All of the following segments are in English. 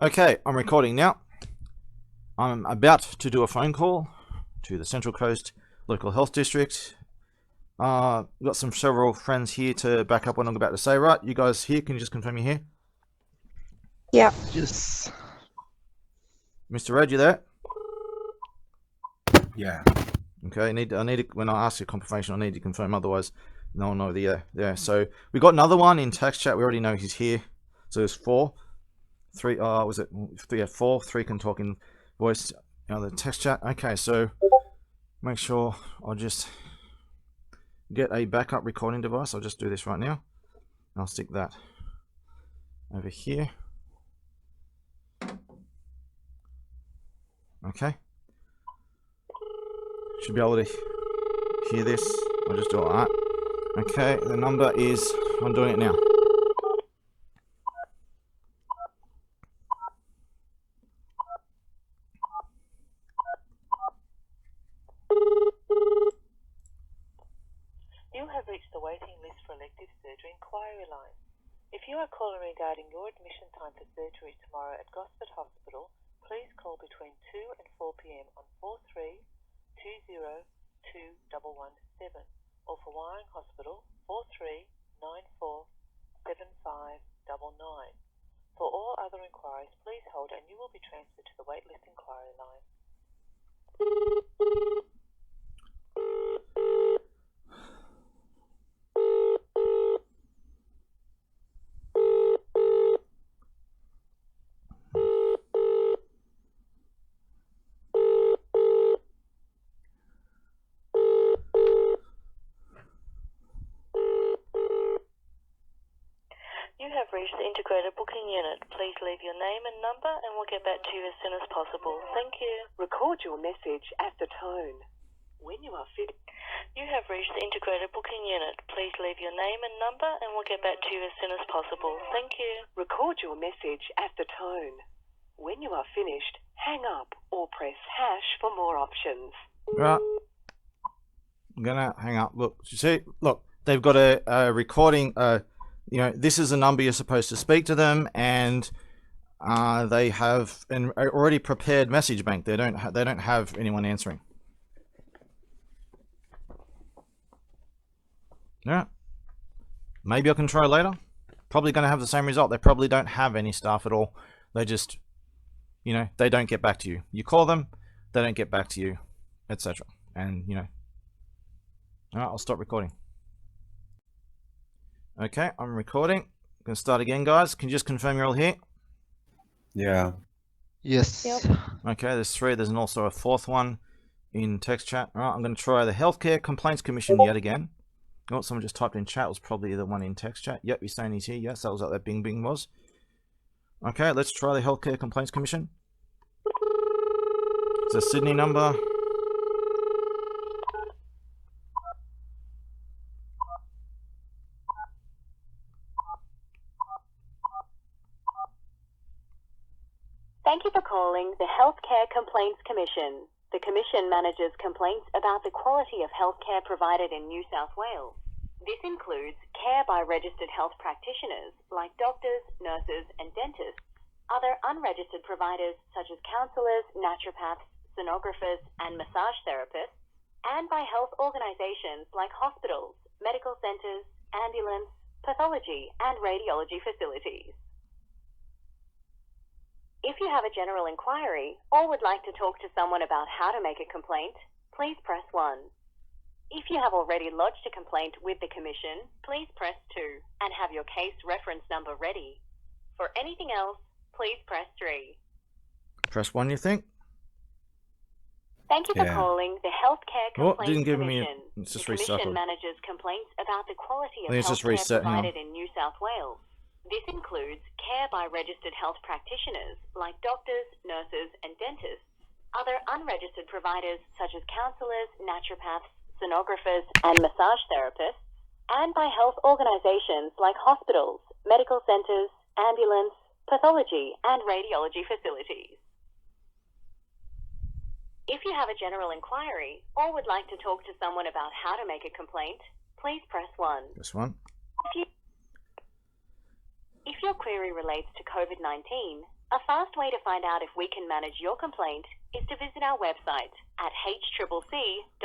Okay, I'm recording now. I'm about to do a phone call to the Central Coast Local Health District. Got several friends here to back up what I'm about to say. Right, you guys here? Can you just confirm you're here? Yeah. Yes. Mr. Red, you there? Yeah. Okay, when I ask you confirmation, I need to confirm. Otherwise, no one know the yeah. So we got another one in text chat. We already know he's here. So there's 4. 3. Was it 3? Yeah, 4. 3 can talk in voice. The text chat. Okay, so make sure I'll just get a backup recording device. I'll just do this right now. I'll stick that over here. Okay. Should be able to hear this. I'll just do it like that. Okay, the number is, I'm doing it now. You have reached the waiting list for elective surgery inquiry line. If you are calling regarding your admission time for surgery tomorrow at Gosford Hospital, please call between 2 and 4 p.m. on 43202117 or for Wyong Hospital 43947599. For all other inquiries, please hold and you will be transferred to the waitlist inquiry line. You have reached the integrated booking unit. Please leave your name and number and we'll get back to you as soon as possible. Thank you. Record your message at the tone. When you are fit. You have reached the integrated booking unit. Please leave your name and number and we'll get back to you as soon as possible. Thank you. Record your message at the tone. When you are finished, hang up or press hash for more options. Right. I'm gonna hang up. Look, you see, look, they've got a recording. This is a number you're supposed to speak to them, and they have an already prepared message bank. They don't have anyone answering. Yeah. Maybe I can try later. Probably going to have the same result. They probably don't have any staff at all. They just, they don't get back to you. You call them, they don't get back to you, etc. And all right, I'll stop recording. Okay, I'm recording. I'm going to start again, guys. Can you just confirm you're all here? Yeah. Yes. Yep. Okay, there's 3. There's also a 4th one in text chat. All right, I'm going to try the Healthcare Complaints Commission yet again. Oh, someone just typed in chat. It was probably the one in text chat. Yep, you're saying he's here. Yes, that was what that bing bing was. Okay, let's try the Healthcare Complaints Commission. It's a Sydney number. Thank you for calling the Healthcare Complaints Commission. The Commission manages complaints about the quality of healthcare provided in New South Wales. This includes care by registered health practitioners like doctors, nurses and dentists, other unregistered providers such as counsellors, naturopaths, sonographers and massage therapists, and by health organisations like hospitals, medical centres, ambulance, pathology and radiology facilities. If you have a general inquiry or would like to talk to someone about how to make a complaint, please press 1. If you have already lodged a complaint with the Commission, please press 2 and have your case reference number ready. For anything else, please press 3. Press 1, you think? Thank you for calling the Healthcare Complaints didn't give me Commission. it's just The Commission recycled. manages complaints about the quality of I think it's just healthcare reset, hang on. provided in New South Wales. This includes care by registered health practitioners like doctors, nurses and dentists, other unregistered providers such as counsellors, naturopaths, sonographers and massage therapists, and by health organisations like hospitals, medical centres, ambulance, pathology and radiology facilities. If you have a general inquiry or would like to talk to someone about how to make a complaint, please press 1. This one. If your query relates to COVID-19, A fast way to find out if we can manage your complaint is to visit our website at hccc.nsw.gov.au.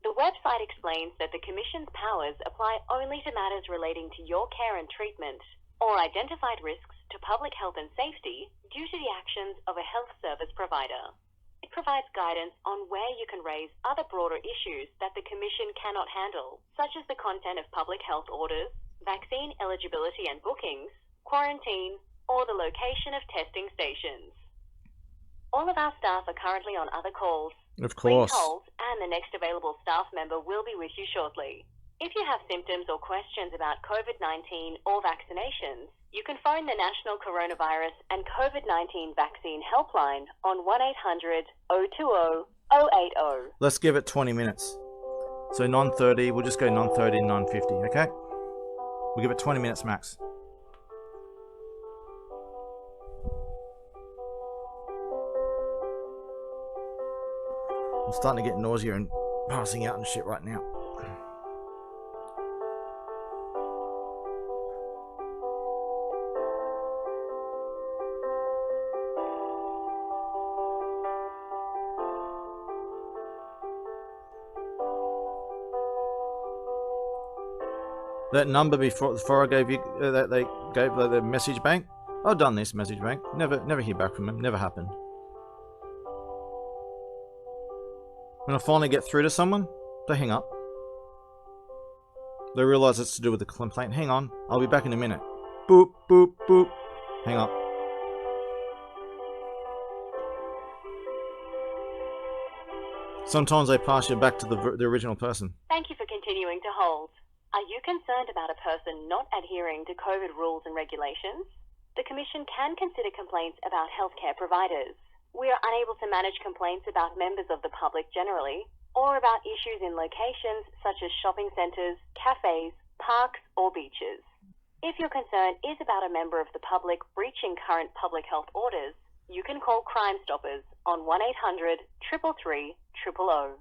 The website explains that the Commission's powers apply only to matters relating to your care and treatment or identified risks to public health and safety due to the actions of a health service provider. It provides guidance on where you can raise other broader issues that the Commission cannot handle, such as the content of public health orders, vaccine eligibility and bookings, quarantine, or the location of testing stations. All of our staff are currently on other calls. Of course. Please hold, and the next available staff member will be with you shortly. If you have symptoms or questions about COVID-19 or vaccinations, you can phone the National Coronavirus and COVID-19 Vaccine Helpline on 1-800-020-080. Let's give it 20 minutes. So 9:30, we'll just go 9:30 and 9:50, okay? We'll give it 20 minutes max. I'm starting to get nausea and passing out and shit right now. That number before I gave you that they gave the message bank. I've done this message bank. Never hear back from them. Never happened. When I finally get through to someone, they hang up. They realise it's to do with the complaint. Hang on, I'll be back in a minute. Boop, boop, boop. Hang up. Sometimes they pass you back to the original person. Thank you for continuing to hold. Are you concerned about a person not adhering to COVID rules and regulations? The Commission can consider complaints about healthcare providers. We are unable to manage complaints about members of the public generally, or about issues in locations such as shopping centres, cafes, parks, or beaches. If your concern is about a member of the public breaching current public health orders, you can call Crime Stoppers on 1-800-333-000.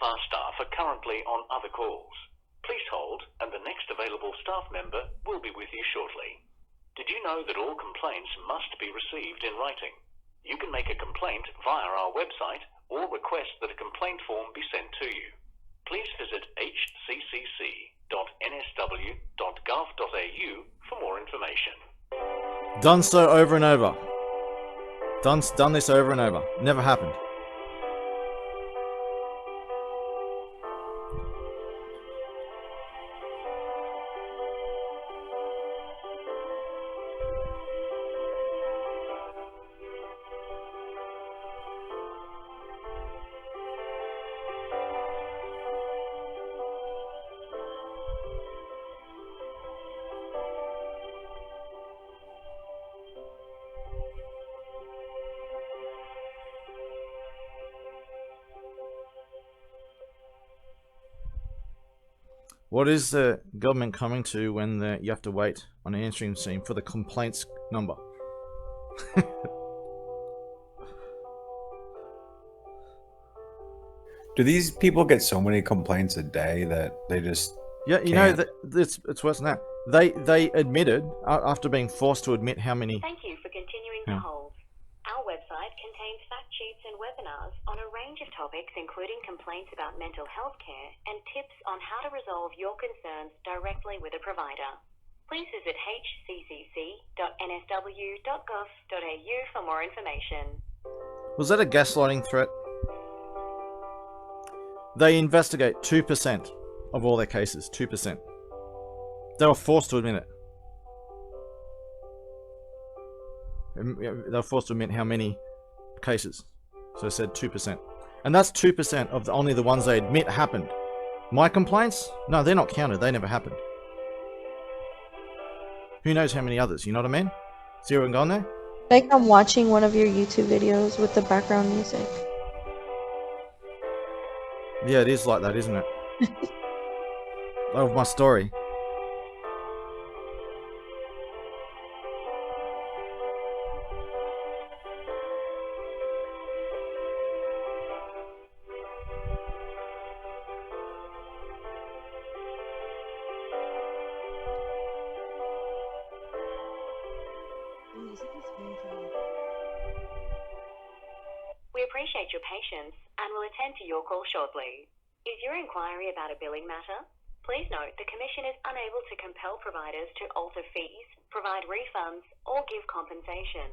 Our staff are currently on other calls. Please hold, and the next available staff member will be with you shortly. Did you know that all complaints must be received in writing? You can make a complaint via our website or request that a complaint form be sent to you. Please visit hccc.nsw.gov.au for more information. Done so over and over. Done this over and over. Never happened. What is the government coming to when you have to wait on an answering machine for the complaints number? Do these people get so many complaints a day that they just Yeah, you know that it's worse than that. They admitted after being forced to admit how many. Thank you for continuing to hold. Our website contains fact sheets and webinars on a range of topics, including complaints about mental health care and tips on how to resolve your concerns directly with a provider. Please visit hccc.nsw.gov.au for more information. Was that a gaslighting threat? They investigate 2% of all their cases. 2%. They were forced to admit it. They were forced to admit how many cases. So it said 2%. And that's 2% of only the ones they admit happened. My complaints? No, they're not counted. They never happened. Who knows how many others? You know what I mean? See where I'm going there? Like I'm watching one of your YouTube videos with the background music. Yeah, it is like that, isn't it? Of my story. We appreciate your patience and will attend to your call shortly. Is your inquiry about a billing matter? Please note the Commission is unable to compel providers to alter fees, provide refunds, or give compensation.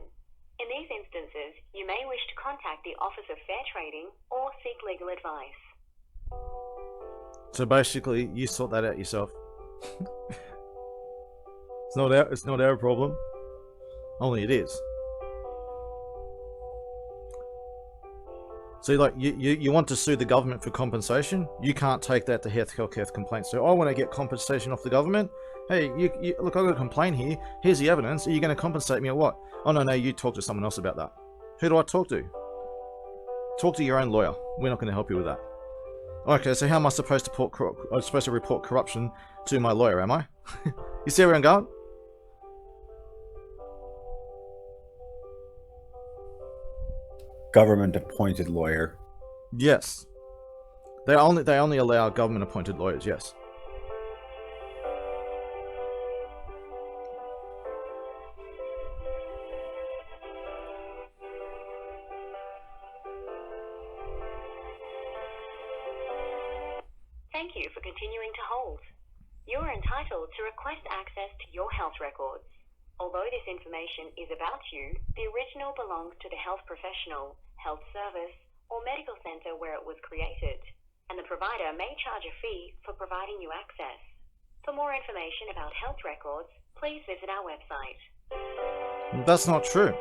In these instances, you may wish to contact the Office of Fair Trading or seek legal advice. So basically, you sort that out yourself. It's not our problem. Only it is. So like you want to sue the government for compensation? You can't take that to health complaints. So I want to get compensation off the government. Hey, you look, I've got a complaint here. Here's the evidence. Are you going to compensate me or what? Oh no, you talk to someone else about that. Who do I talk to? Talk to your own lawyer. We're not going to help you with that. Okay, so how am I supposed to report corruption to my lawyer? Am I? You see where I'm going? Government appointed lawyer. Yes. They only allow government appointed lawyers, yes. Thank you for continuing to hold. You are entitled to request access to your health records. Although this information is about you, the original belongs to the health professional, health service, or medical center where it was created, and the provider may charge a fee for providing you access. For more information about health records, please visit our website. That's not true.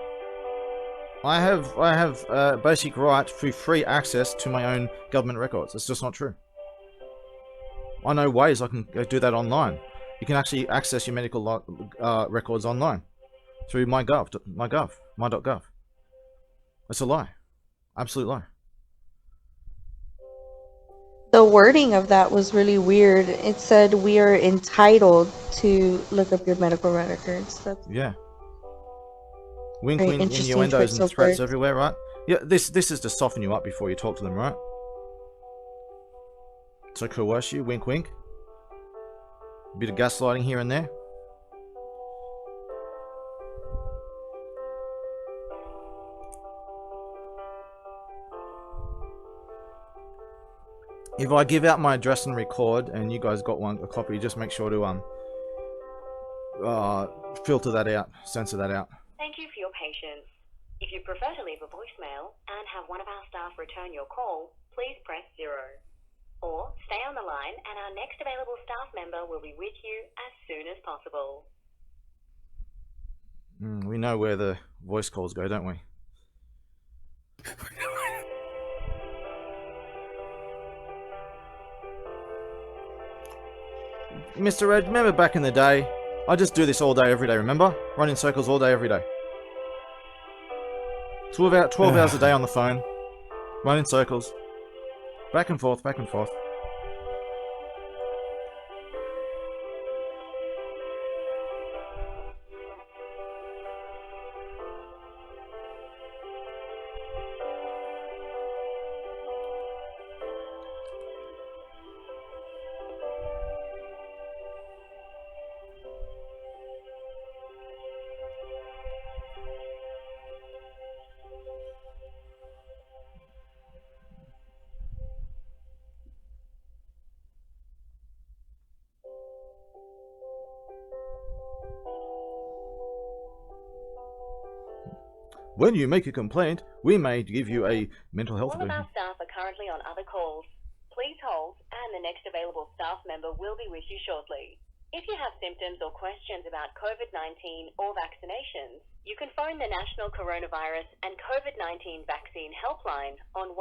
I have a basic right for free access to my own government records. It's just not true. I know ways I can do that online. You can actually access your medical records online through my.gov. It's a lie. Absolute lie. The wording of that was really weird. It said we are entitled to look up your medical records. That's Yeah. Wink, very wink, interesting innuendos choice and of threats words. everywhere, right? Yeah, this is to soften you up before you talk to them, right? So coerce you, wink, wink. A bit of gaslighting here and there. If I give out my address and record, and you guys got a copy, just make sure to filter that out, censor that out. Thank you for your patience. If you prefer to leave a voicemail and have one of our staff return your call, please press 0. Or stay on the line and our next available staff member will be with you as soon as possible. We know where the voice calls go, don't we? Mr. Red, remember back in the day? I just do this all day, every day, remember? Run in circles all day, every day. 12 hours a day on the phone. Run in circles. Back and forth, back and forth. When you make a complaint, we may give you a mental health All of our staff are currently on other calls. Please hold, and the next available staff member will be with you shortly. If you have symptoms or questions about COVID-19 or vaccinations, you can phone the National Coronavirus and COVID-19 Vaccine Helpline on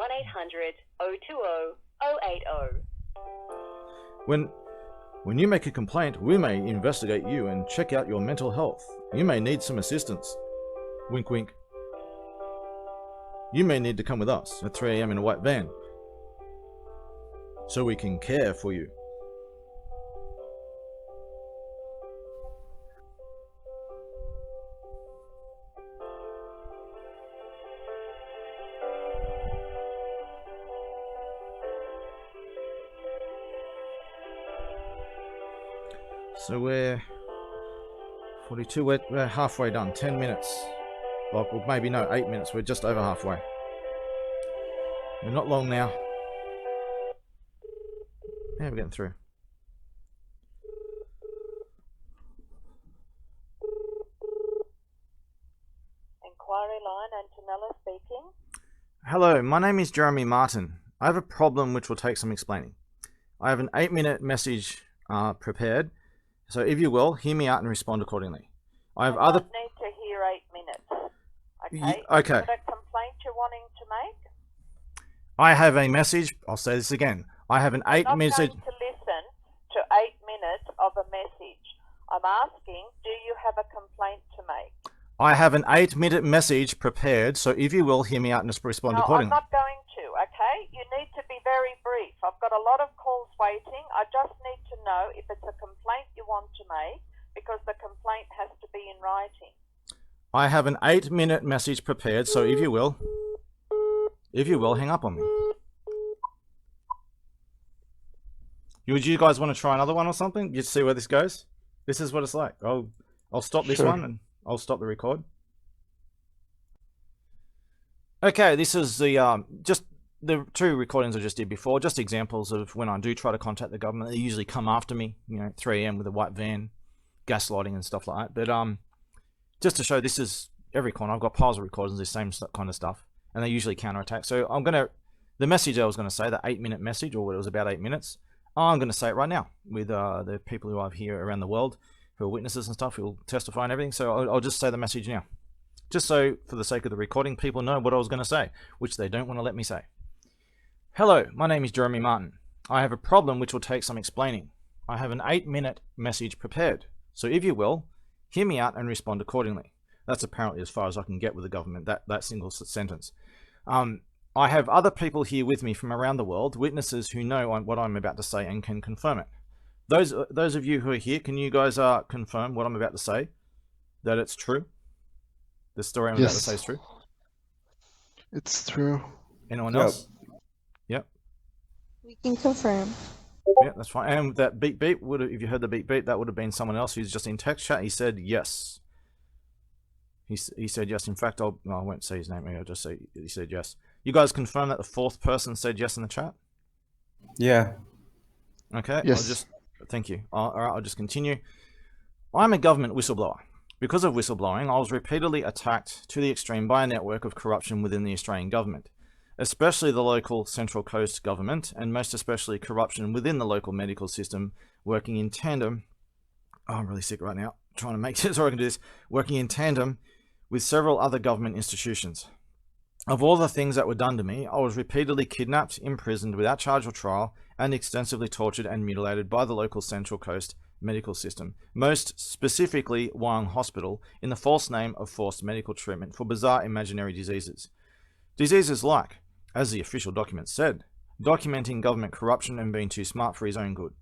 1-800-020-080. When you make a complaint, we may investigate you and check out your mental health. You may need some assistance. Wink, wink. You may need to come with us at 3 a.m. in a white van, so we can care for you. So we're 42, we're halfway done, 10 minutes. Well, maybe no, 8 minutes, we're just over halfway. We're not long now. Yeah, we're getting through. Inquiry line, Antonella speaking. Hello, my name is Jeremy Martin. I have a problem which will take some explaining. I have an 8-minute message prepared, so if you will, hear me out and respond accordingly. I have other... don't need to hear 8 minutes. Okay. Okay. Is it a complaint you're wanting to make? I have a message. I'll say this again. I have an 8 I'm minute. not going to listen to 8 minutes of a message. I'm asking, do you have a complaint to make? I have an 8-minute message prepared, so if you will, hear me out and just respond No, accordingly. I'm not going to, okay? You need to be very brief. I've got a lot of calls waiting. I just need to know if it's a complaint you want to make, because the complaint has to be in writing. I have an 8-minute message prepared, so if you will, hang up on me. Would you guys want to try another one or something? You see where this goes? This is what it's like. I'll stop this one and I'll stop the record. Okay, this is the just the 2 recordings I just did before, just examples of when I do try to contact the government. They usually come after me, 3 a.m. with a white van, gaslighting and stuff like that. But just to show, this is every corner. I've got piles of recordings, the same kind of stuff, and they usually counterattack. So the message I was gonna say, the 8-minute message, or what it was about 8 minutes, I'm gonna say it right now with the people who I have here around the world, who are witnesses and stuff, who will testify and everything. So I'll just say the message now, just so for the sake of the recording, people know what I was gonna say, which they don't want to let me say. Hello, my name is Jeremy Martin. I have a problem which will take some explaining. I have an 8-minute message prepared, so if you will, hear me out and respond accordingly. That's apparently as far as I can get with the government, that single sentence. I have other people here with me from around the world, witnesses who know what I'm about to say and can confirm it. Those of you who are here, can you guys confirm what I'm about to say? That it's true? The story I'm about to say is true? It's true. Anyone else? Yep. We can confirm. Yeah, that's fine. And that beep beep, if you heard the beep beep, that would have been someone else who's just in text chat. He said yes. He said yes. In fact, I won't say his name. I'll just say he said yes. You guys confirm that the 4th person said yes in the chat? Yeah. Okay. Yes. Thank you. All right, I'll just continue. I'm a government whistleblower. Because of whistleblowing, I was repeatedly attacked to the extreme by a network of corruption within the Australian government, especially the local Central Coast government, and most especially corruption within the local medical system, working in tandem. Oh, I'm really sick right now. Trying to make this so I can do this. Working in tandem with several other government institutions. Of all the things that were done to me, I was repeatedly kidnapped, imprisoned without charge or trial, and extensively tortured and mutilated by the local Central Coast medical system, most specifically Wyong Hospital, in the false name of forced medical treatment for bizarre imaginary diseases. Diseases like, as the official document said, documenting government corruption and being too smart for his own good.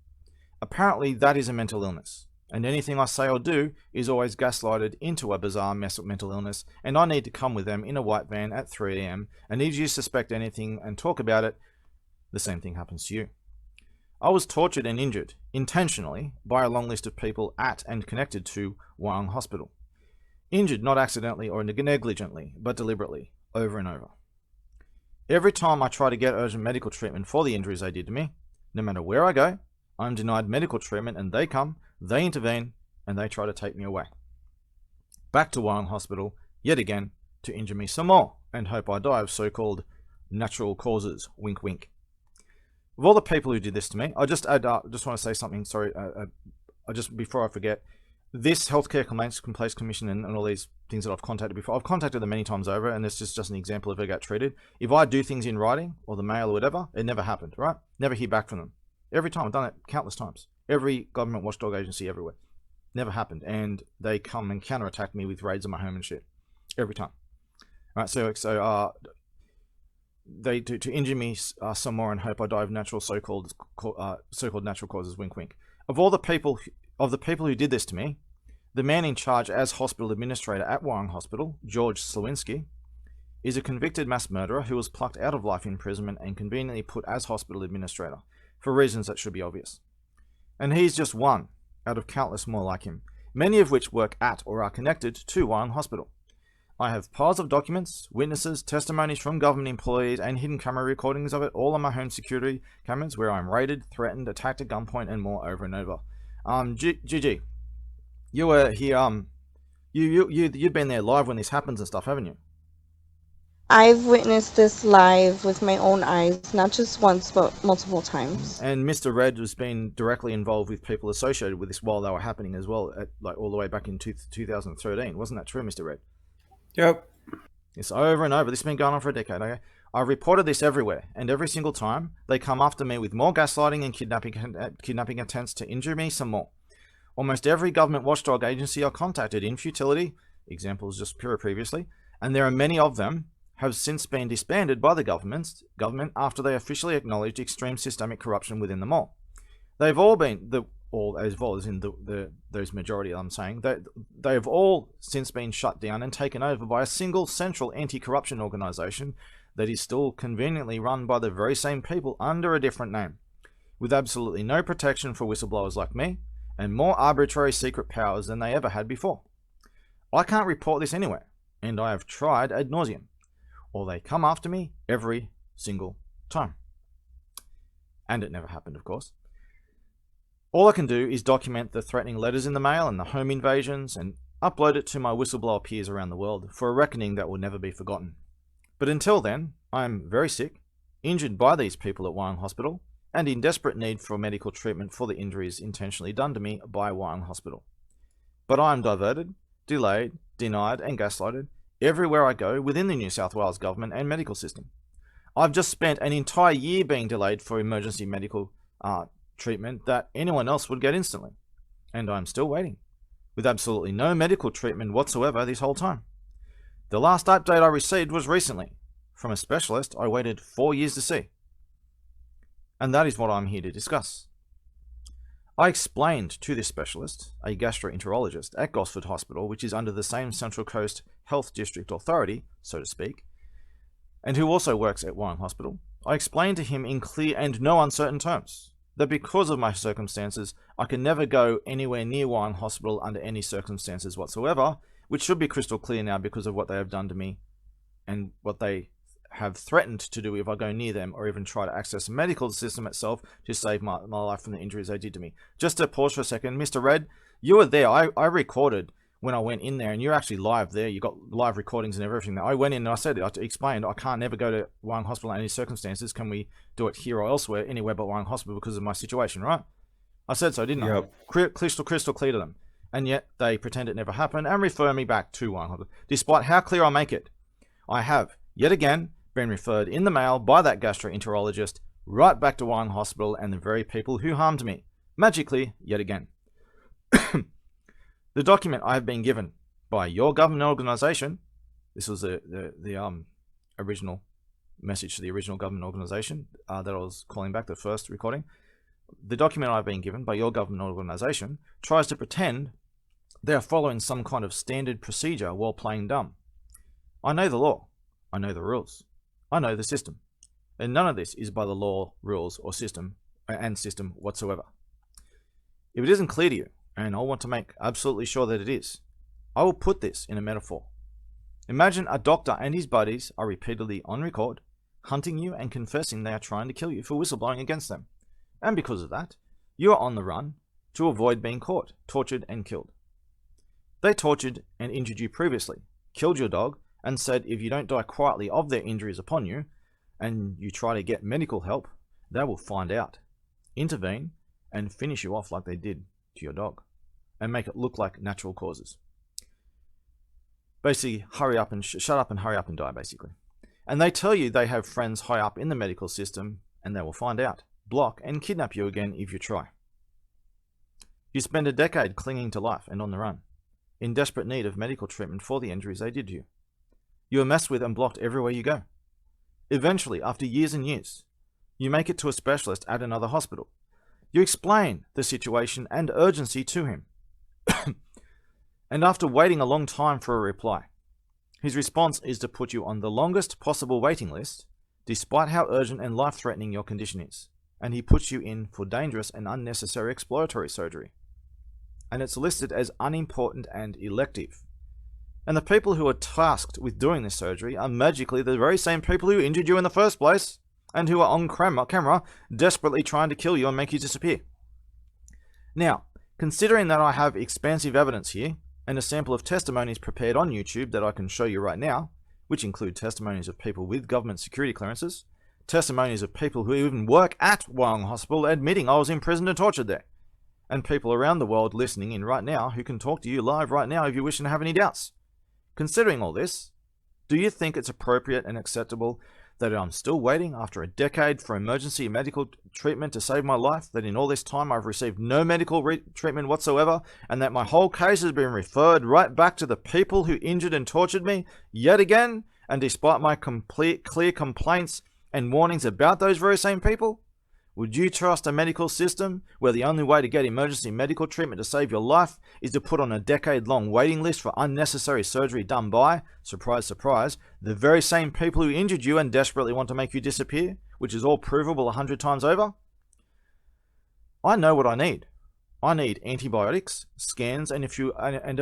Apparently that is a mental illness, and anything I say or do is always gaslighted into a bizarre mental illness, and I need to come with them in a white van at 3 a.m, and if you suspect anything and talk about it, the same thing happens to you. I was tortured and injured, intentionally, by a long list of people at and connected to Wyong Hospital. Injured not accidentally or negligently, but deliberately, over and over. Every time I try to get urgent medical treatment for the injuries they did to me, no matter where I go, I'm denied medical treatment, and they come, they intervene, and they try to take me away. Back to Wyong Hospital, yet again, to injure me some more and hope I die of so-called natural causes. Wink, wink. Of all the people who did this to me, I just want to say something. Sorry, before I forget, this Healthcare Complaints Commission and all these things that I've contacted before, I've contacted them many times over, and this is just an example of how I get treated. If I do things in writing or the mail or whatever, it never happened, right? Never hear back from them. Every time, I've done it countless times. Every government watchdog agency everywhere. Never happened, and they come and counterattack me with raids on my home and shit. Every time. Right, so they do to injure me some more and hope I die of natural so-called natural causes. Wink, wink. Of the people who did this to me, the man in charge as hospital administrator at Wyong Hospital, George Slawinski, is a convicted mass murderer who was plucked out of life imprisonment and conveniently put as hospital administrator for reasons that should be obvious. And he's just one out of countless more like him, many of which work at or are connected to Wyong Hospital. I have piles of documents, witnesses, testimonies from government employees, and hidden camera recordings of it all on my home security cameras where I'm raided, threatened, attacked at gunpoint, and more over and over. GG, you were here, you've been there live when this happens and stuff, haven't you? I've witnessed this live with my own eyes, not just once, but multiple times. And Mr. Red has been directly involved with people associated with this while they were happening as well, all the way back in 2013. Wasn't that true, Mr. Red? Yep. It's over and over. This has been going on for a decade, okay? I've reported this everywhere, and every single time, they come after me with more gaslighting and kidnapping attempts to injure me some more. Almost every government watchdog agency I contacted in futility, examples just previously, and there are many of them, have since been disbanded by the government after they officially acknowledged extreme systemic corruption within them all. They've all been, as well as in those majority I'm saying, they have all since been shut down and taken over by a single central anti-corruption organisation that is still conveniently run by the very same people under a different name, with absolutely no protection for whistleblowers like me, and more arbitrary secret powers than they ever had before. I can't report this anywhere, and I have tried ad nauseum, or they come after me every single time. And it never happened, of course. All I can do is document the threatening letters in the mail and the home invasions and upload it to my whistleblower peers around the world for a reckoning that will never be forgotten. But until then, I am very sick, injured by these people at Wyong Hospital, and in desperate need for medical treatment for the injuries intentionally done to me by Wyong Hospital. But I am diverted, delayed, denied, and gaslighted everywhere I go within the New South Wales government and medical system. I've just spent an entire year being delayed for emergency medical treatment that anyone else would get instantly. And I'm still waiting, with absolutely no medical treatment whatsoever this whole time. The last update I received was recently, from a specialist I waited 4 years to see. And that is what I'm here to discuss. I explained to this specialist, a gastroenterologist at Gosford Hospital, which is under the same Central Coast Health District Authority, so to speak, and who also works at Wyong Hospital, I explained to him in clear and no uncertain terms that because of my circumstances, I can never go anywhere near Wyong Hospital under any circumstances whatsoever, which should be crystal clear now because of what they have done to me and what they have threatened to do if I go near them or even try to access the medical system itself to save my life from the injuries they did to me. Just to pause for a second, Mr. Red, you were there. I recorded when I went in there, and you're actually live there. You got live recordings and everything. I went in and I said, I explained, I can't never go to Wyong Hospital in any circumstances. Can we do it here or elsewhere, anywhere but Wyong Hospital because of my situation, right? I said so, didn't I? Crystal clear to them. And yet they pretend it never happened and refer me back to Wyong Hospital. Despite how clear I make it, I have, yet again, been referred in the mail by that gastroenterologist right back to Wyong Hospital and the very people who harmed me. Magically, yet again. The document I have been given by your government organisation, this was the original message to the original government organisation that I was calling back, the first recording. The document I've been given by your government organisation tries to pretend they are following some kind of standard procedure while playing dumb. I know the law. I know the rules. I know the system. And none of this is by the law, rules, or system whatsoever. If it isn't clear to you, and I want to make absolutely sure that it is, I will put this in a metaphor. Imagine a doctor and his buddies are repeatedly on record, hunting you and confessing they are trying to kill you for whistleblowing against them. And because of that, you are on the run to avoid being caught, tortured, and killed. They tortured and injured you previously, killed your dog, and said if you don't die quietly of their injuries upon you, and you try to get medical help, they will find out, intervene, and finish you off like they did to your dog, and make it look like natural causes. Basically, hurry up and shut up and hurry up and die, basically. And they tell you they have friends high up in the medical system, and they will find out, block, and kidnap you again if you try. You spend a decade clinging to life and on the run, in desperate need of medical treatment for the injuries they did to you. You are messed with and blocked everywhere you go. Eventually, after years and years, you make it to a specialist at another hospital. You explain the situation and urgency to him. And after waiting a long time for a reply, his response is to put you on the longest possible waiting list, despite how urgent and life-threatening your condition is. And he puts you in for dangerous and unnecessary exploratory surgery. And it's listed as unimportant and elective. And the people who are tasked with doing this surgery are magically the very same people who injured you in the first place, and who are on camera desperately trying to kill you and make you disappear. Now, considering that I have expansive evidence here, and a sample of testimonies prepared on YouTube that I can show you right now, which include testimonies of people with government security clearances, testimonies of people who even work at Wyong Hospital admitting I was imprisoned and tortured there, and people around the world listening in right now who can talk to you live right now if you wish and have any doubts. Considering all this, do you think it's appropriate and acceptable that I'm still waiting after a decade for emergency medical treatment to save my life, that in all this time I've received no medical treatment whatsoever, and that my whole case has been referred right back to the people who injured and tortured me yet again, and despite my clear complaints and warnings about those very same people? Would you trust a medical system where the only way to get emergency medical treatment to save your life is to put on a decade-long waiting list for unnecessary surgery done by, surprise, surprise, the very same people who injured you and desperately want to make you disappear, which is all provable 100 times over? I know what I need. I need antibiotics, scans, and a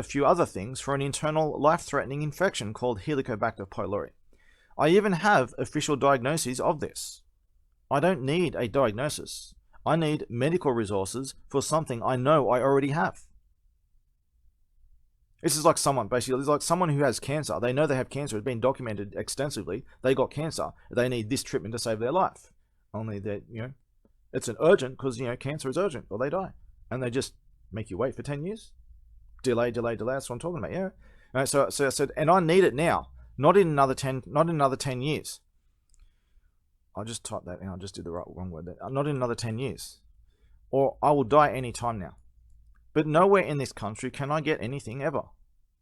few other things for an internal life-threatening infection called Helicobacter pylori. I even have official diagnoses of this. I don't need a diagnosis. I need medical resources for something I know I already have. This is like someone, basically, it's like someone who has cancer. They know they have cancer. It's been documented extensively. They got cancer. They need this treatment to save their life. Only that, it's an urgent because, cancer is urgent or they die. And they just make you wait for 10 years. Delay. That's what I'm talking about, yeah. Right, so I said, and I need it now. Not in another 10 years. I'll just type that in. I'll just do the wrong word there. Not in another 10 years. Or I will die any time now. But nowhere in this country can I get anything ever.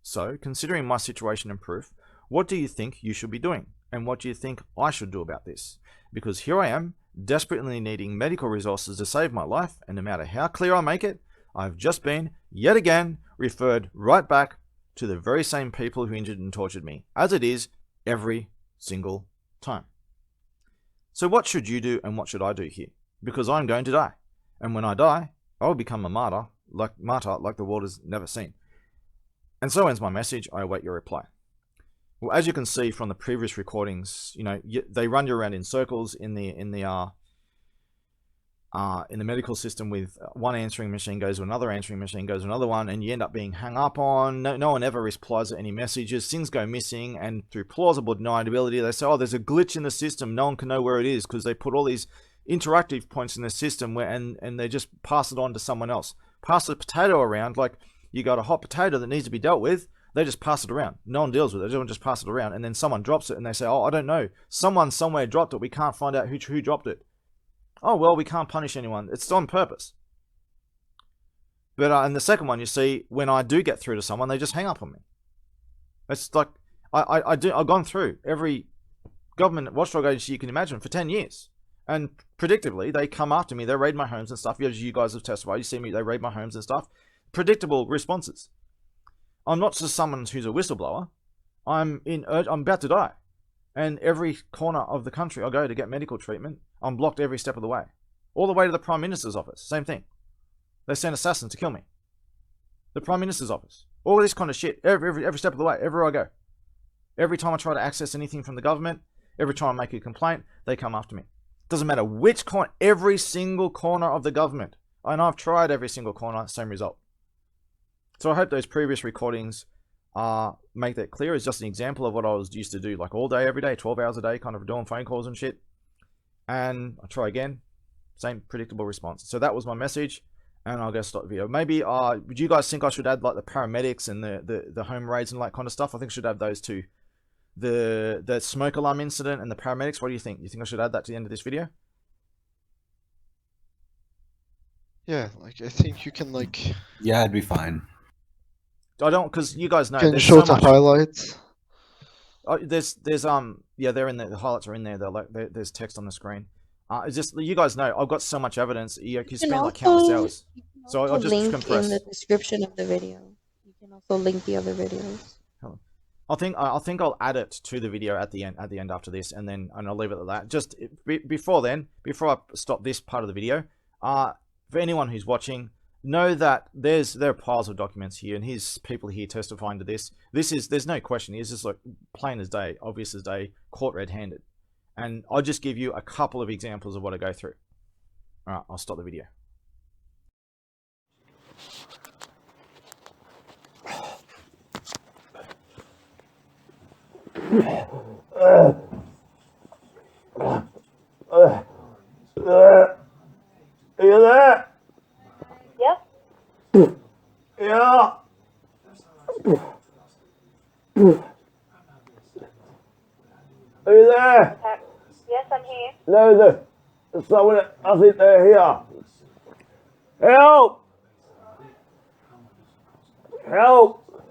So, considering my situation and proof, what do you think you should be doing? And what do you think I should do about this? Because here I am, desperately needing medical resources to save my life, and no matter how clear I make it, I've just been, yet again, referred right back to the very same people who injured and tortured me, as it is every single time. So what should you do and what should I do here? Because I'm going to die. And when I die, I will become a martyr like the world has never seen. And so ends my message. I await your reply. Well, as you can see from the previous recordings, they run you around in circles in the medical system with one answering machine goes to another answering machine, goes to another one, and you end up being hung up on. No one ever replies to any messages. Things go missing, and through plausible deniability, they say, oh, there's a glitch in the system. No one can know where it is because they put all these interactive points in the system and they just pass it on to someone else. Pass the potato around, like you got a hot potato that needs to be dealt with. They just pass it around. No one deals with it. Everyone just pass it around, and then someone drops it, and they say, oh, I don't know. Someone somewhere dropped it. We can't find out who dropped it. Oh, well, we can't punish anyone. It's on purpose. But in the second one, you see, when I do get through to someone, they just hang up on me. It's like, I've gone through every government watchdog agency you can imagine for 10 years. And predictably, they come after me. They raid my homes and stuff. As you guys have testified, you see me, they raid my homes and stuff. Predictable responses. I'm not just someone who's a whistleblower. I'm about to die. And every corner of the country I go to get medical treatment, I'm blocked every step of the way. All the way to the Prime Minister's office. Same thing. They send assassins to kill me. The Prime Minister's office. All this kind of shit. Every step of the way. Everywhere I go. Every time I try to access anything from the government, every time I make a complaint, they come after me. Doesn't matter which corner. Every single corner of the government. And I've tried every single corner. Same result. So I hope those previous recordings make that clear. It's just an example of what I was used to do, like all day, every day, 12 hours a day, kind of doing phone calls and shit. And I try again, same predictable response. So that was my message, and I'll go stop the video. Maybe, would you guys think I should add like the paramedics and the home raids and that kind of stuff? I think I should add those two. The smoke alarm incident and the paramedics. What do you think? You think I should add that to the end of this video? Yeah, like I think you can like Yeah, it'd be fine. I don't, because you guys know can there's show so the much. highlights. Oh, there's yeah, they're in there. The highlights are in there. They're like there's text on the screen. It's just, you guys know I've got so much evidence. You can spend like countless hours. So I'll just link compress. in the description of the video. You can also link the other videos. I think I'll add it to the video at the end after this, and I'll leave it at that. Just before I stop this part of the video, for anyone who's watching, know that there are piles of documents here, and here's people here testifying to this. There's no question. It's just like plain as day, obvious as day, caught red-handed. And I'll just give you a couple of examples of what I go through. All right, I'll stop the video. Are you there? Yep. Yeah. Are you there? Yes, I'm here. No, there's someone. I think they're here. Help! Help!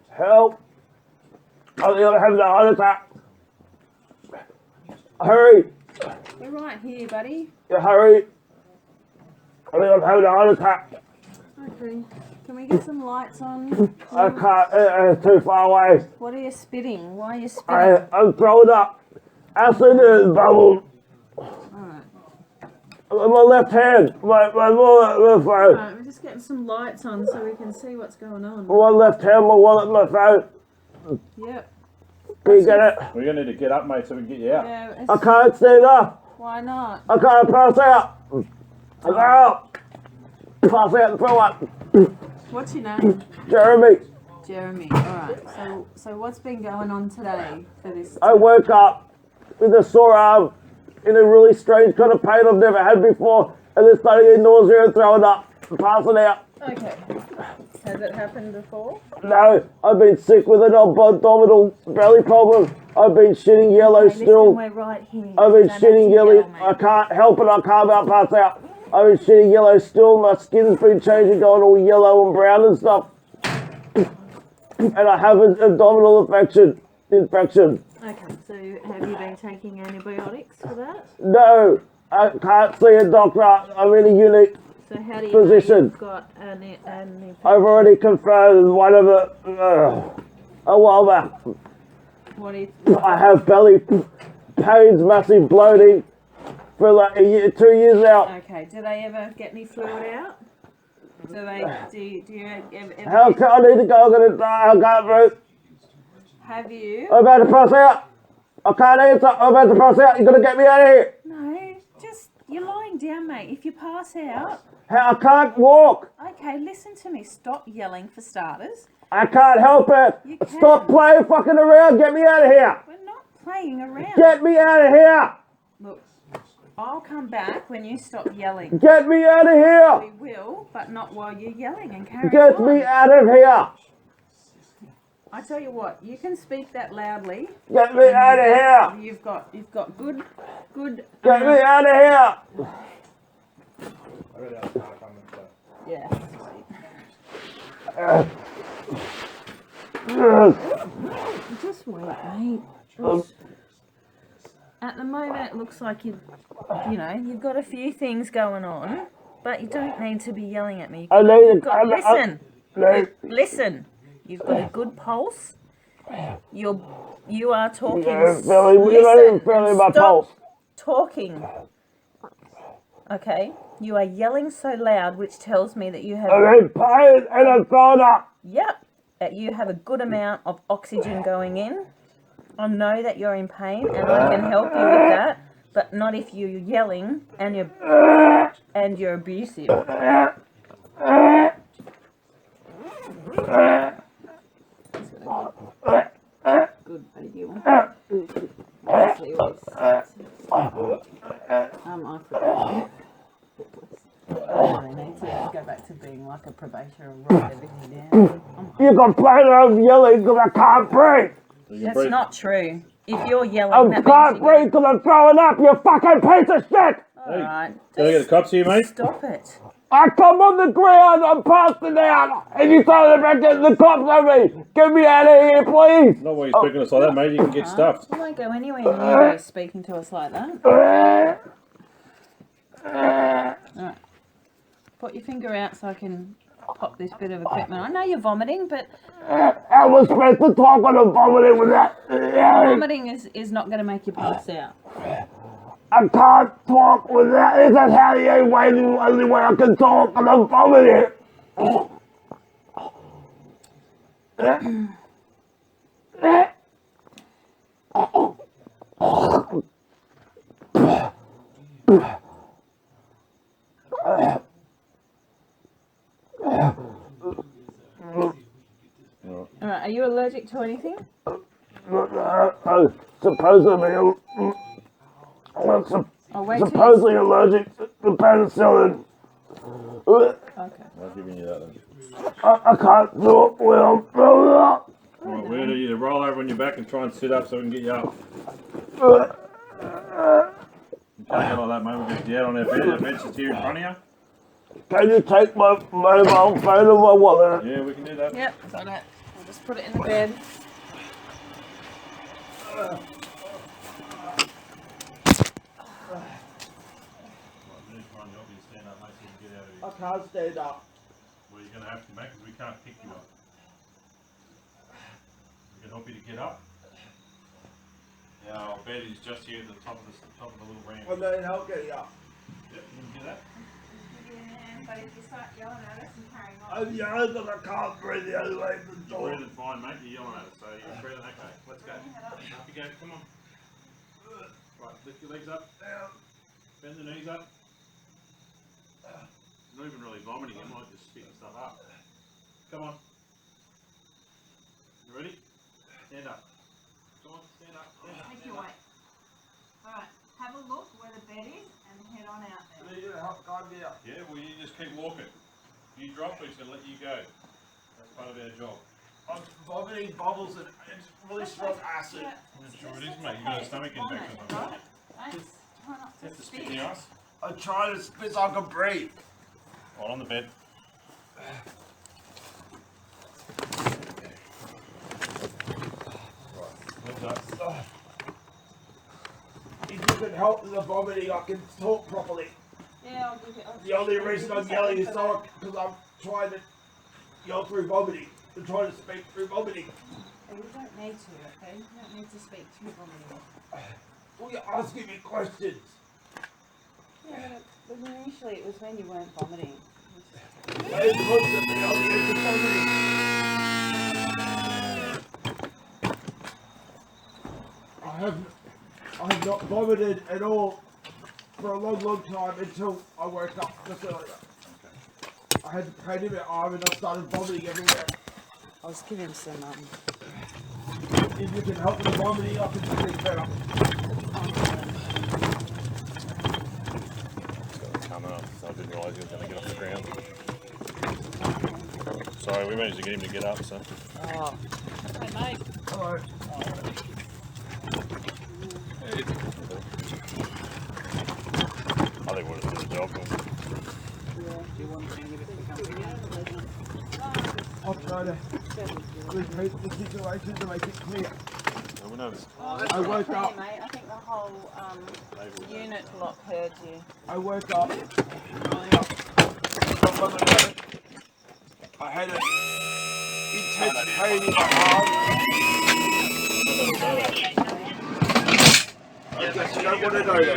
Help! I think I'm having a heart attack. Hurry! We're right here, buddy. Yeah, hurry! I think I'm having a heart attack. Okay. Can we get some lights on? I can't. It's too far away. What are you spitting? Why are you spitting? I'm throwing up. Acid is bubbled. Alright. My left hand. My phone. Alright, we're just getting some lights on so we can see what's going on. My left hand, my wallet, my phone. Yep. Can you get it? We're going to need to get up, mate, so we can get you out. Yeah, I can't stand up. why not? I can't pass out. I can't. Pass out and throw up. What's your name? Jeremy. Jeremy. Alright, so what's been going on today for this? I woke up with a sore arm in a really strange kind of pain I've never had before, and then starting getting nausea and throwing up and passing out. Okay. Has it happened before? No, I've been sick with an abdominal belly problem. I've been shitting yellow Okay, still. listen, we're right here. I've been Don't have shitting to yellow. yell, mate. I can't help it. I can't about pass out. I've been shitting yellow still. My skin's been changing, going all yellow and brown and stuff. And I have an abdominal infection. Okay, so have you been taking antibiotics for that? No, I can't see a doctor. I'm in a unique So how do you position. know you've got an I've already confirmed one of it a while back. what is I have belly pains, massive bloating for like a year, 2 years now. okay? Do they ever get any fluid out? Do you ever How can I need to go? I'm gonna die. I can't breathe. have you? I'm about to pass out. I can't answer. I'm about to pass out. You're gonna get me out of here. No, just you're lying down, mate. If you pass out, I can't walk. okay, listen to me. Stop yelling for starters. I can't help it. You can. Stop playing fucking around. Get me out of here. We're not playing around. Get me out of here. Look, I'll come back when you stop yelling. Get me out of here. We will, but not while you're yelling and carrying Get on. me out of here. I tell you what, you can speak that loudly. Get me out of here. You've got good. Get me out of here. Yeah. Just wait, mate. At the moment, it looks like you've got a few things going on, but you don't need to be yelling at me. Listen. You've got a good pulse. You are talking. You're not even feeling my pulse. Talking. Okay. You are yelling so loud, which tells me that you have. I'm in pain and I'm thrown up. Yep. That you have a good amount of oxygen going in. I know that you're in pain, and I can help you with that, but not if you're yelling and you're abusive. You complain I'm yelling because I can't breathe. That's not true. If you're yelling, I that can't means breathe because I'm throwing up, you fucking piece of shit! Alright. Can I get the cops here, mate? Stop it. I come on the ground, I'm passing out, and you tell them about getting the cops on me! Get me out of here, please! Not when you're speaking to us like that, mate. You can get stuffed. You won't go anywhere near you speaking to us like that. Alright. Put your finger out so I can pop this bit of equipment. I know you're vomiting, but I was supposed to talk on the vomiting with that. vomiting is not going to make you pass out. I can't talk with that. This is how the only way I can talk, and I'm vomiting. Alright, are you allergic to anything? Supposedly, I'll wait till supposedly allergic to penicillin. Okay. I'm giving you that then. I can't do it when I'm throwing up. Right, we're gonna either roll over on your back and try and sit up so we can get you up. You can't go like that, mate. We're gonna get out on our bed. Our bench is here in front of you. Can you take my mobile phone and my wallet? Yeah, we can do that. Yep, got it. I'll just put it in the bed. I can't stand up. Well, you're going to have to, mate, because we can't pick you up. We can help you to get up. Our bed is just here at the top of the little ramp. I need help getting up. Yep, you can do that. But if you start yelling at us and carrying on. I'm yelling because I can't breathe the other way from the You're door. breathing fine, mate. You're yelling at us, so you're breathing okay. Let's go. Up you go. Come on. Right, lift your legs up. Bend the knees up. Not even really vomiting, it might just spitting stuff up. Come on. You ready? Stand up. Come on, stand up. Make your way. Alright, have a look where the bed is and head on out there. You're gonna help guide me out. Yeah, well you just keep walking. You drop, we're just going to let you go. That's part of our job. I'm vomiting bubbles and it's really strong acid. I'm sure it is, mate. You've got a stomach infection or something. Right? Try not You to have to spit in spit. the ass. I'm trying to spit so I can breathe. Right, on the bed. Right, lift up. If you can help with the vomiting, I can talk properly. Yeah, I'll give it. The only reason I'm yelling is so because I'm trying to yell through vomiting. I'm trying to speak through vomiting. You don't need to, okay? You don't need to speak through vomiting. Well, you're asking me questions. Yeah, but initially it was when you weren't vomiting. I am constantly on the edge of vomiting. I have not vomited at all for a long time until I woke up just earlier. I had pain in my arm and I started vomiting everywhere. I was giving some, If you can help with the vomiting, I can speak better. Coming up, so I didn't realise he was going to get off the ground. Sorry, we managed to get him to get up, so. Oh. Hey, mate. Hello. I think we'll just do the job. I'll try to repeat the situation to make it clear. No one knows. I woke up. Mate, I think the whole unit lock heard you. I woke up. I had an intense pain in my arm. I guess you don't want to know that.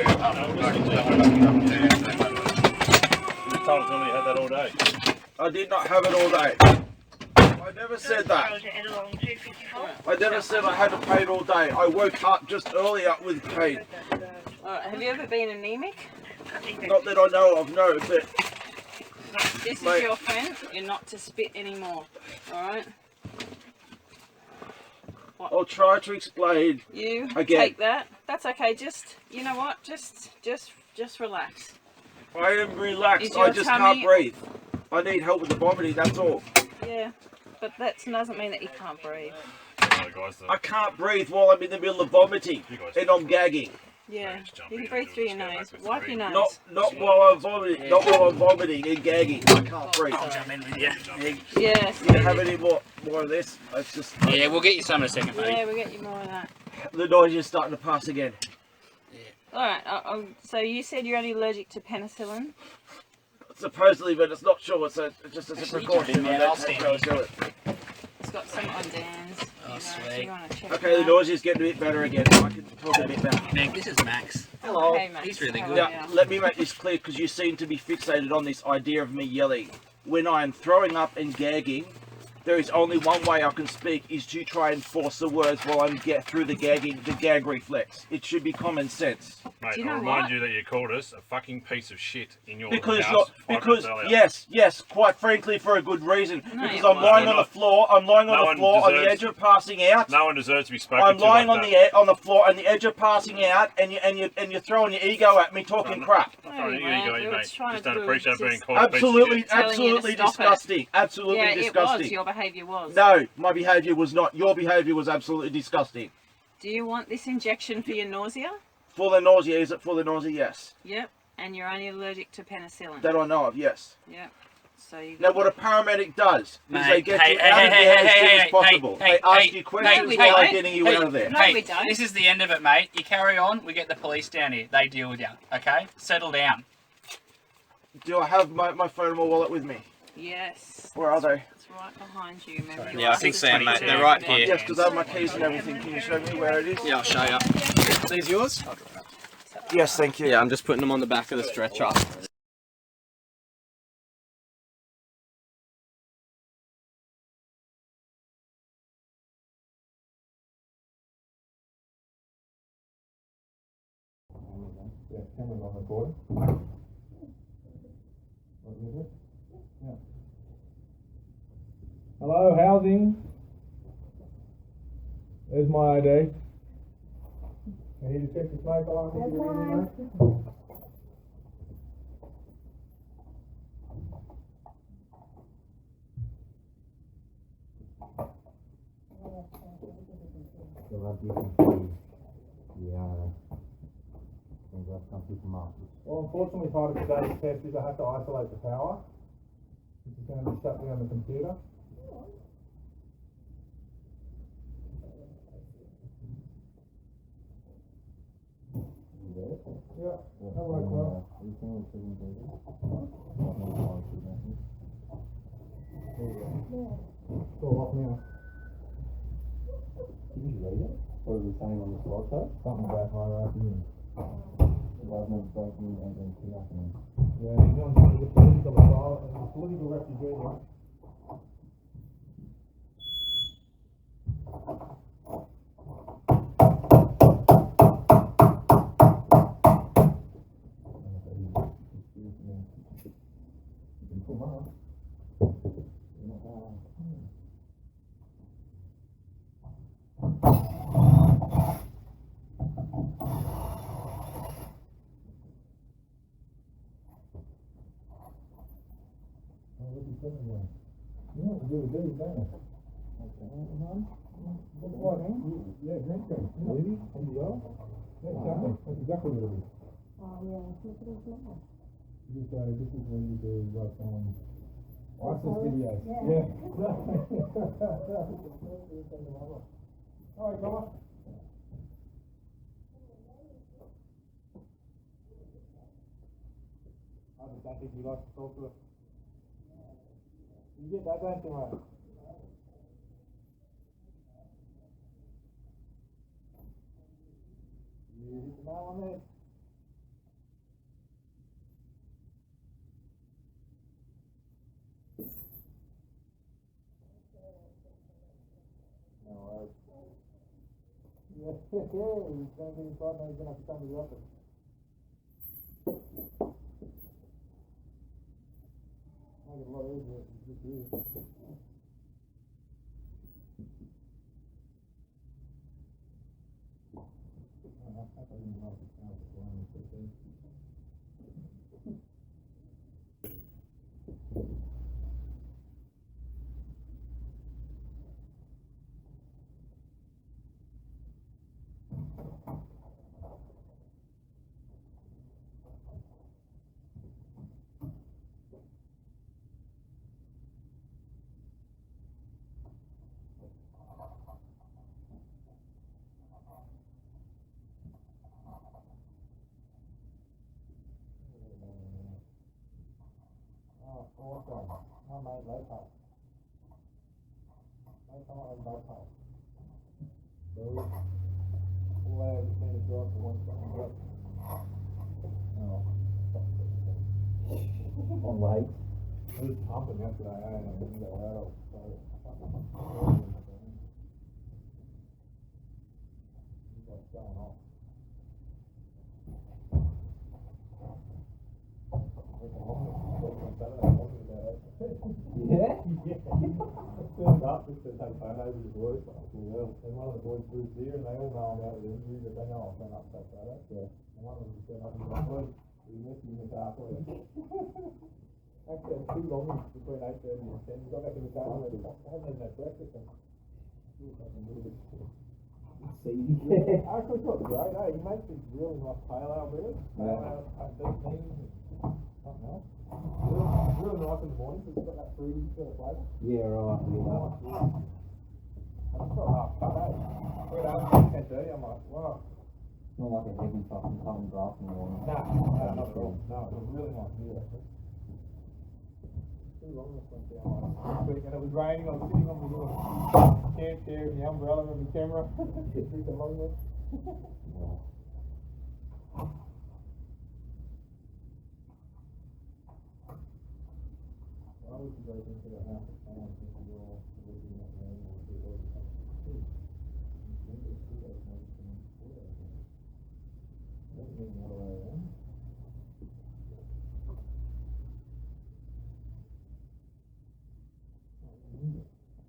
You told us only had that all day. I did not have it all day. I never said that. I never said I had a pain all day. I woke up just earlier with pain. Alright, have you ever been anemic? Not that I know of, no, but This is Mate. your friend. You're not to spit anymore. Alright? I'll try to explain. You Again. take that. That's okay. Just, you know what? Just relax. I am relaxed. Is your I just tummy- can't breathe. I need help with the vomiting, that's all. Yeah, but that doesn't mean that you can't breathe. I can't breathe while I'm in the middle of vomiting and I'm gagging. Yeah, you can breathe through your nose. Wipe your nose. Not while I'm vomiting. Not while I'm vomiting and gagging. I can't breathe. I'll jump in with you. Yes. You have any more of this? It's just. Yeah, we'll get you some in a second, buddy. Yeah, we'll get you more of that. The noise is starting to pass again. Alright, so you said you're only allergic to penicillin? Supposedly, but it's not sure. So just as a Actually, precaution, man, I I'll don't stand do it. It's got some on Dan's. Oh, So sweet. you want to check Okay, it the out. noise is getting a bit better again. I can talk a bit better. Meg, this is Max. Hello. Hey, Max, He's really how good. are Now, you? let me make this clear because you seem to be fixated on this idea of me yelling. When I am throwing up and gagging, there is only one way I can speak, is to try and force the words while I'm get through the gag reflex. It should be common sense. Mate, Do you know I'll remind what? you that you called us a fucking piece of shit in your Because house. yes, quite frankly, for a good reason. No, Because you're I'm lying on the floor. I'm lying on No the one floor on the deserves- edge of passing out. No one deserves to be spoken I'm to lying like on that. on the floor on the edge of passing out, and you're throwing your ego at me, talking crap. Oh, No, you you weren't. got We you, were mate. trying Just to don't do appreciate just being called a piece of Absolutely, shit. Telling you to absolutely stop it. disgusting. Absolutely Yeah, disgusting. it was. Your behaviour was. No, my behaviour was not. Your behaviour was absolutely disgusting. Do you want this injection for your nausea? For the nausea, is it for the nausea? Yes. Yep. And you're only allergic to penicillin. That I know of, yes. Yep. So you Now, got what a paramedic does is Mate, they get hey, you hey, out of hey, there hey, as soon hey, as hey, possible. hey, They ask hey, you questions we while don't. they're getting you Hey, out of there. No, hey, we don't. this is the end of it, mate. You carry on, we get the police down here. They deal with you, okay? Settle down. Do I have my phone and my wallet with me? Yes. Where are they? It's right behind you. Remember your Yeah, I think license so, mate. plate They're is right there. here. Yes, because I have my keys and everything. Can you show me where it is? Yeah, I'll show you. These yours? Yes, thank you. Yeah, I'm just putting them on the back of the stretcher. Hello, housing. There's my ID. I need to check the smoke alarm. Well, unfortunately, part of today's test is I have to isolate the power. This is going to be shut down the computer. Yeah, that works well. It's all off now. What are we saying on the slot though? Something about higher afternoon. Yeah, he's on the political asylum, the political refugee now. Yeah, it's really good, don't it? What's what, huh? Yeah, green screen. Really? NDR? Yeah, exactly. That's exactly what it is. Oh, yeah, that's what it is now. This is when you do, like, ISIS videos. Yeah. Alright, come on. I just don't think he likes to talk to us. You get that, don't you, mate? You hit the nail on the head. No worries. Yeah, he's going to be inside now, he's going to have to come to the office. Make it a lot easier if it's just you. what's going on? Oh, mate, low pay. No, come on, low pay. All I just need to drive for one second. Oh. I'm late. I was pumping yesterday, and I didn't get out. So, what's going on? Yeah? Yeah. I turned up just to take photos of the boys, and one of the boys lives here, and they all know about the injury, but they know I'll turn up and take photos. Yeah. And one of them just turned up and was like, boys, we missed you in the car for you. Actually, it was too long between 8:30 and 10. We got back in the car and I hadn't even had breakfast. And yeah, actually, it's not great, eh? He makes these really nice pale ale beers. Deep things, something else. Really nice in the morning because it's got that fruity sort of flavour. Yeah, right. Yeah. And it's not half cut, eh? 3 days, 10:30, I'm like, wow. Not like a heavy fucking cotton grass in the morning. No, not at all. No, it was really nice beer, actually. Too long this one down last week, and it was raining. I was sitting on the little camp chair with the umbrella and the camera. Drinking along there. I wish you guys into that house. I don't think you all looking at me or do all the time. Doesn't mean the other way around.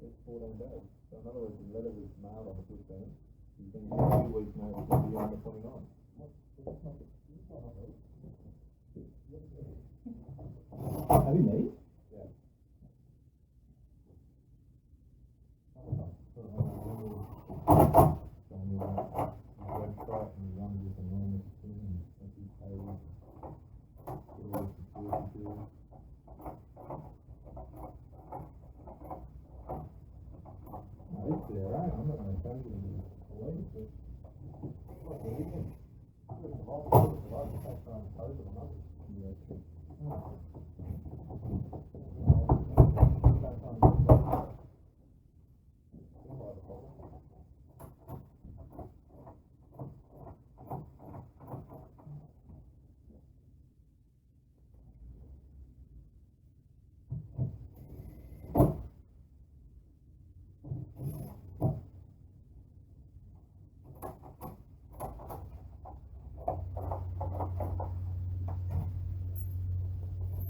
It's 14 days. So in other words, the letter was mailed on the 15th. You can give 2 weeks notice to be on the 29th. Have you me? Yeah. Website and run this enormous thing and every page. It's there, right? I'm not going to change it in a week. What do you think? I'm going to have all the I just have to try and pose it on others.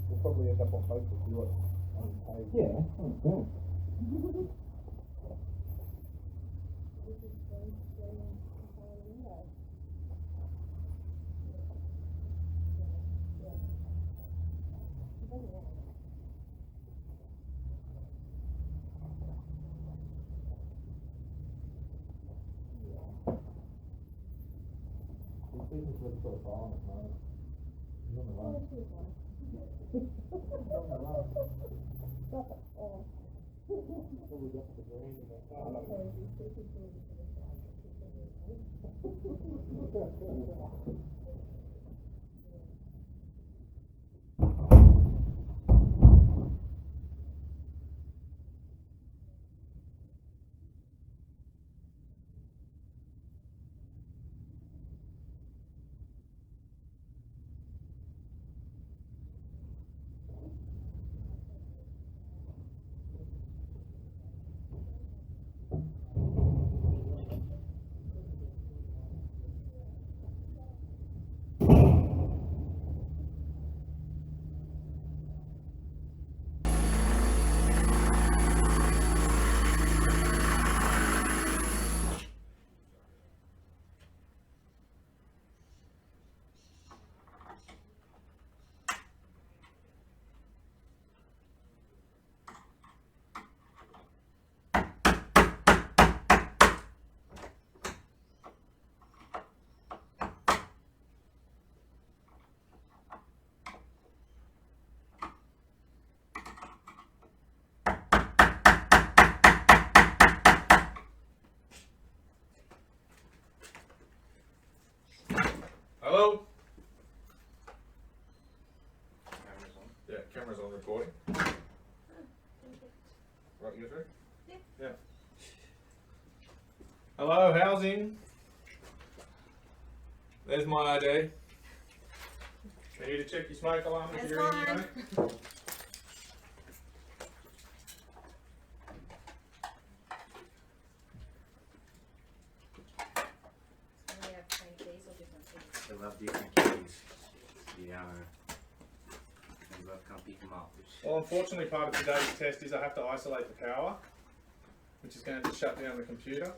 We'll probably end up on Facebook, do it. Yeah, that's good. This business looks so far on it, mate. You're on the run. Probably got the green in that car. Hello, housing. There's my ID. I need to check your smoke alarm if you're in smoke. They love different keys. Yeah. And love can't pick them up. Well, unfortunately, part of today's test is I have to isolate the power, which is going to shut down the computer.